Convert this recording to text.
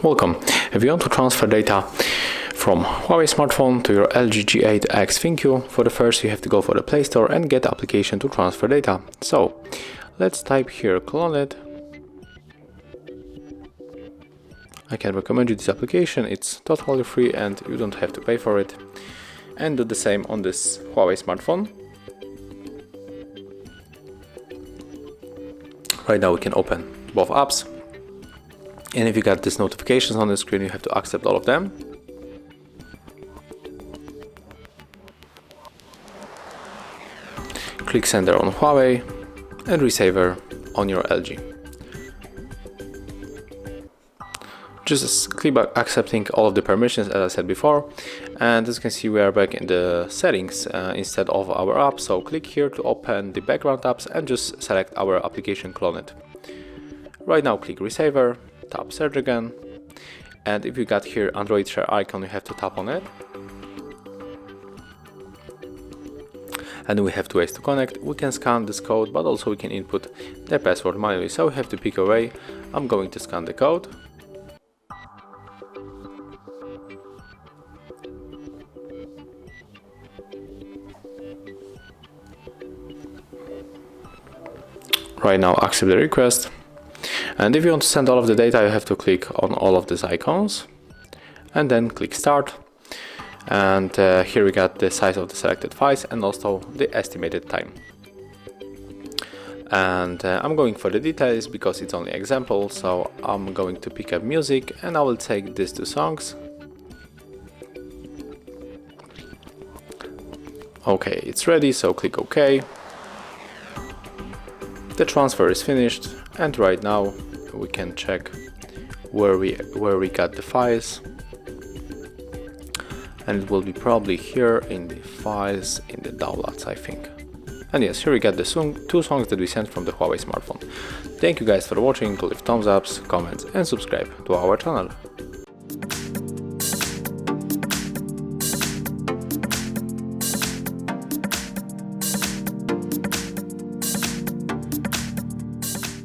Welcome. If you want to transfer data from Huawei smartphone to your LG G8X ThinQ, for the first you have to go for the Play Store and get the application to transfer data. So let's type here Cloneit. I can recommend you this application, it's totally free and you don't have to pay for it. And do the same on this Huawei smartphone. Right now we can open both apps. And if you got these notifications on the screen, you have to accept all of them. Click Sender on Huawei and Receiver on your LG. Just click back accepting all of the permissions as I said before. And as you can see, we are back in the settings instead of our app. So click here to open the background apps and just select our application Cloneit. Right now click Receiver. Tap search again, and if you got here Android share icon, you have to tap on it, and we have two ways to connect. We can scan this code, but also we can input the password manually, so we have to pick a way. I'm going to scan the code. Right now accept the request. And if you want to send all of the data, you have to click on all of these icons and then click start. And here we got the size of the selected files and also the estimated time. And I'm going for the details because it's only example, so I'm going to pick up music and I will take these two songs. Okay, it's ready, so click OK. The transfer is finished, and right now we can check where we got the files, and it will be probably here in the files in the downloads, I think. And yes, here we got the two songs that we sent from the Huawei smartphone. Thank you guys for watching. Leave thumbs ups, comments and subscribe to our channel.